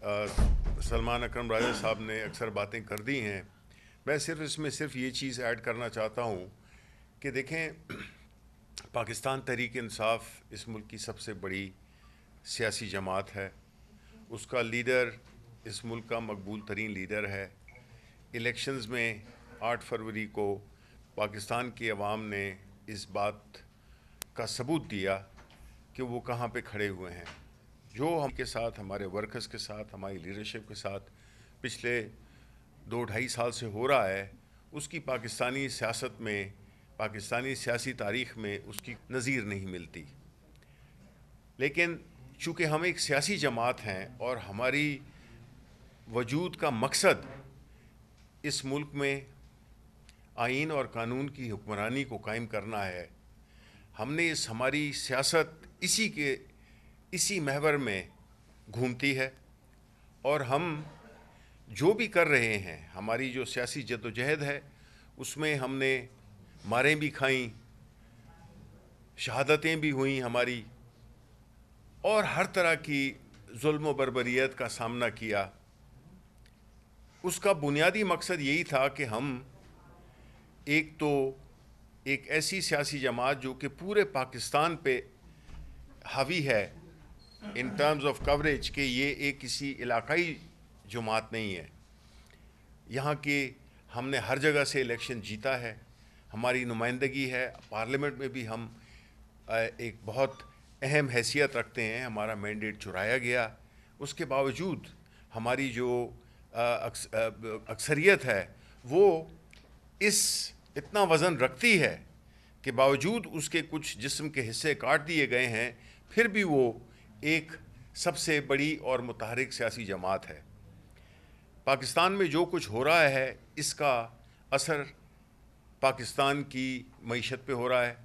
सलमान अकरम राजा साहब ने अक्सर बातें कर दी हैं। मैं सिर्फ ये चीज़ ऐड करना चाहता हूँ कि देखें, पाकिस्तान तहरीक इंसाफ इस मुल्क की सबसे बड़ी सियासी जमात है। उसका लीडर इस मुल्क का मकबूल तरीन लीडर है। इलेक्शंस में 8 फरवरी को पाकिस्तान की अवाम ने इस बात का सबूत दिया कि वो कहाँ पे खड़े हुए हैं। जो हम के साथ, हमारे वर्कर्स के साथ, हमारी लीडरशिप के साथ पिछले 2-2.5 साल से हो रहा है, उसकी पाकिस्तानी सियासत में, पाकिस्तानी सियासी तारीख़ में उसकी नज़ीर नहीं मिलती। लेकिन चूँकि हम एक सियासी जमात हैं और हमारी वजूद का मकसद इस मुल्क में आइन और कानून की हुक्मरानी को कायम करना है, हमने हमारी सियासत इसी महवर में घूमती है। और हम जो भी कर रहे हैं, हमारी जो सियासी जद्दोजहद है, उसमें हमने मारें भी खाईं, शहादतें भी हुई हमारी, और हर तरह की जुल्म व बर्बरियत का सामना किया। उसका बुनियादी मकसद यही था कि हम एक ऐसी सियासी जमात जो कि पूरे पाकिस्तान पे हावी है इन टर्म्स ऑफ कवरेज, कि ये एक किसी इलाकाई जमात नहीं है। यहाँ के हमने हर जगह से इलेक्शन जीता है, हमारी नुमाइंदगी है, पार्लियामेंट में भी हम एक बहुत अहम हैसियत रखते हैं। हमारा मैंडेट चुराया गया, उसके बावजूद हमारी जो अक्सरियत है वो इतना वज़न रखती है कि बावजूद उसके कुछ जिस्म के हिस्से काट दिए गए हैं, फिर भी वो एक सबसे बड़ी और मुतहरिक सियासी जमात है। पाकिस्तान में जो कुछ हो रहा है, इसका असर पाकिस्तान की मईशत पे हो रहा है,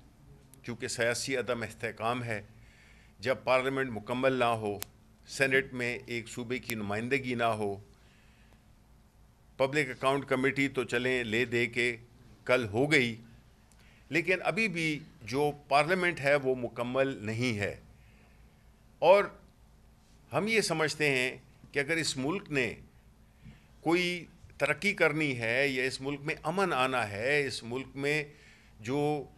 क्योंकि सियासी अदम इस्तेहकाम है। जब पार्लियामेंट मुकम्मल ना हो, सेनेट में एक सूबे की नुमाइंदगी ना हो, पब्लिक अकाउंट कमेटी तो चलें ले दे के कल हो गई, लेकिन अभी भी जो पार्लियामेंट है वो मुकम्मल नहीं है। और हम ये समझते हैं कि अगर इस मुल्क ने कोई तरक्की करनी है या इस मुल्क में अमन आना है, इस मुल्क में जो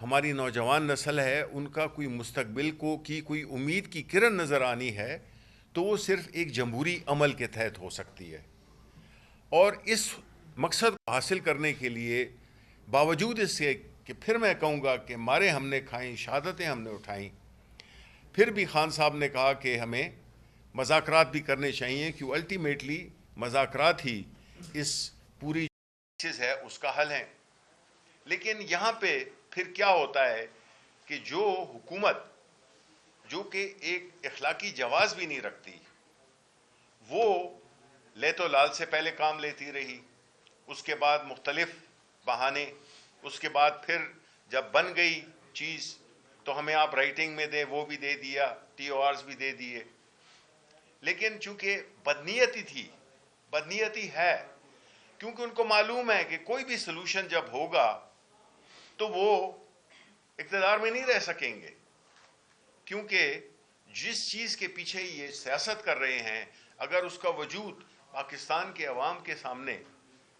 हमारी नौजवान नस्ल है उनका कोई मुस्तकबिल की कोई उम्मीद की किरण नज़र आनी है, तो वो सिर्फ एक जमहूरी अमल के तहत हो सकती है। और इस मकसद को हासिल करने के लिए, बावजूद इससे कि फिर मैं कहूँगा कि मारे हमने खाई, शहादतें हमने उठाई, फिर भी खान साहब ने कहा कि हमें मज़ाकरात भी करने चाहिए, कि अल्टीमेटली मज़ाकरात ही इस पूरी चीज़ है उसका हल है। लेकिन यहाँ पे फिर क्या होता है कि जो हुकूमत जो कि एक इखलाकी जवाज़ भी नहीं रखती, वो ले तो लाल से पहले काम लेती रही, उसके बाद मुख्तलिफ बहाने, उसके बाद फिर जब बन गई चीज़ तो हमें आप राइटिंग में दें, वो भी दे दिया, TORs भी दे दिए। लेकिन चूंकि बदनीयती है, क्योंकि उनको मालूम है कि कोई भी सलूशन जब होगा तो वो इक़्तिदार में नहीं रह सकेंगे, क्योंकि जिस चीज़ के पीछे ये सियासत कर रहे हैं, अगर उसका वजूद पाकिस्तान के अवाम के सामने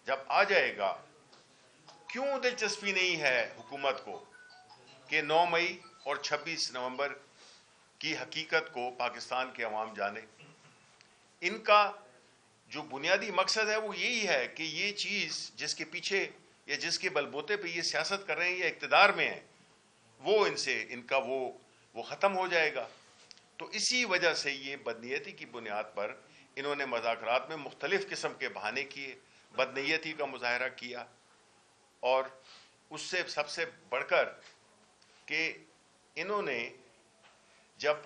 जब आ जाएगा, क्यों दिलचस्पी नहीं है हुकूमत को कि 9 मई और 26 नवंबर की हकीकत को पाकिस्तान के अवाम जाने। इनका जो बुनियादी मकसद है वो यही है कि ये चीज़ जिसके पीछे या जिसके बलबूते पे ये सियासत कर रहे हैं या इक़्तिदार में है, वो इनका वो ख़त्म हो जाएगा। तो इसी वजह से ये बदनीयती की बुनियाद पर इन्होंने मज़ाकरात में मुख्तलिफ़ किस्म के बहाने किए, बदनीयती का मुजाहरा किया। और उससे सबसे बढ़कर कि इन्होंने जब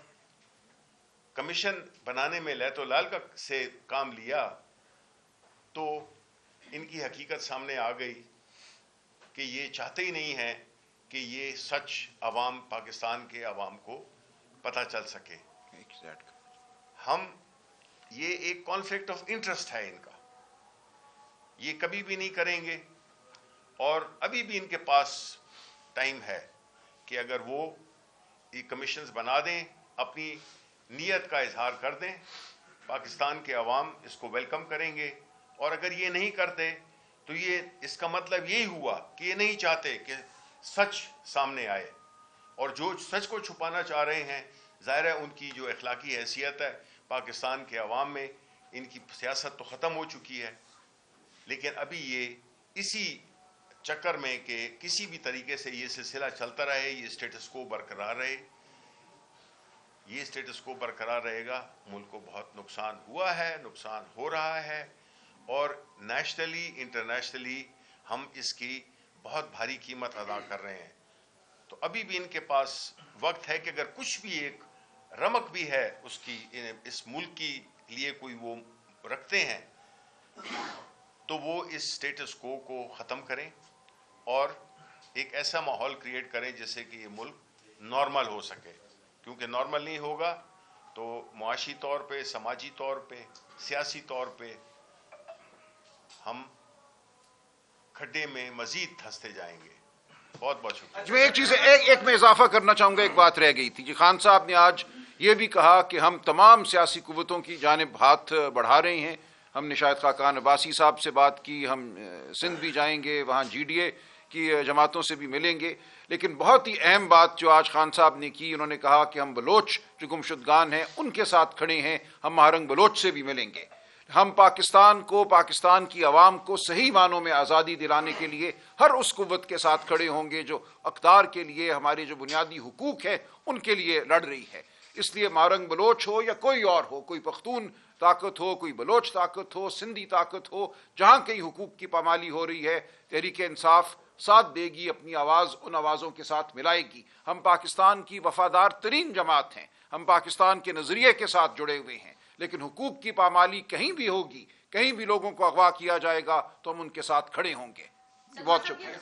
कमीशन बनाने में लैतोलाल का से काम लिया तो इनकी हकीकत सामने आ गई कि ये चाहते ही नहीं है कि ये सच पाकिस्तान के अवाम को पता चल सके। ये एक कॉन्फ्लिक्ट ऑफ इंटरेस्ट है इनका, ये कभी भी नहीं करेंगे। और अभी भी इनके पास टाइम है कि अगर वो ये कमीशंस बना दें, अपनी नीयत का इजहार कर दें پاکستان کے عوام اس کو ویلکم کریں گے، اور اگر یہ نہیں کرتے تو اس کا مطلب یہی ہوا کہ یہ نہیں چاہتے کہ سچ سامنے آئے، اور جو سچ کو چھپانا چاہ رہے ہیں ظاہر ہے ان کی جو اخلاقی حیثیت ہے پاکستان کے عوام میں، ان کی سیاست تو ختم ہو چکی ہے، لیکن ابھی یہ اسی چکر میں کہ کسی بھی طریقے سے یہ سلسلہ چلتا رہے، یہ اسٹیٹس کو برقرار رہے، یہ اسٹیٹس کو برقرار رہے گا، ملک کو بہت نقصان ہوا ہے، نقصان ہو رہا ہے، اور نیشنلی انٹرنیشنلی ہم اس کی بہت بھاری قیمت ادا کر رہے ہیں۔ تو ابھی بھی ان کے پاس وقت ہے کہ اگر کچھ بھی ایک رمق بھی ہے اس کی، اس ملک کی لیے کوئی وہ رکھتے ہیں، تو وہ اس سٹیٹس کو ختم کریں اور ایک ایسا ماحول کریٹ کریں جس سے کہ یہ ملک نارمل ہو سکے، کیونکہ نارمل نہیں ہوگا تو معاشی طور پہ، سماجی طور پہ، سیاسی طور پہ ہم کھڈے میں مزید دھنستے جائیں گے۔ بہت بہت شکریہ۔ میں ایک چیز ایک میں اضافہ کرنا چاہوں گا، ایک بات رہ گئی تھی کہ خان صاحب نے آج یہ بھی کہا کہ ہم تمام سیاسی قوتوں کی جانب ہاتھ بڑھا رہے ہیں۔ ہم نے شاہد خاقان عباسی صاحب سے بات کی، ہم سندھ بھی جائیں گے، وہاں جی ڈی اے کی جماعتوں سے بھی ملیں گے، لیکن بہت ہی اہم بات جو آج خان صاحب نے کی، انہوں نے کہا کہ ہم بلوچ جو گمشدگان ہیں ان کے ساتھ کھڑے ہیں، ہم مہارنگ بلوچ سے بھی ملیں گے۔ ہم پاکستان کو، پاکستان کی عوام کو صحیح معنوں میں آزادی دلانے کے لیے ہر اس قوت کے ساتھ کھڑے ہوں گے جو اقدار کے لیے، ہمارے جو بنیادی حقوق ہیں ان کے لیے لڑ رہی ہے۔ اس لیے مہارنگ بلوچ ہو یا کوئی اور ہو، کوئی پختون طاقت ہو، کوئی بلوچ طاقت ہو، سندھی طاقت ہو، جہاں کئی حقوق کی پامالی ہو رہی ہے، تحریک انصاف ساتھ دے گی، اپنی آواز ان آوازوں کے ساتھ ملائے گی۔ ہم پاکستان کی وفادار ترین جماعت ہیں، ہم پاکستان کے نظریے کے ساتھ جڑے ہوئے ہیں، لیکن حقوق کی پامالی کہیں بھی ہوگی، کہیں بھی لوگوں کو اغوا کیا جائے گا تو ہم ان کے ساتھ کھڑے ہوں گے۔ بہت شکریہ۔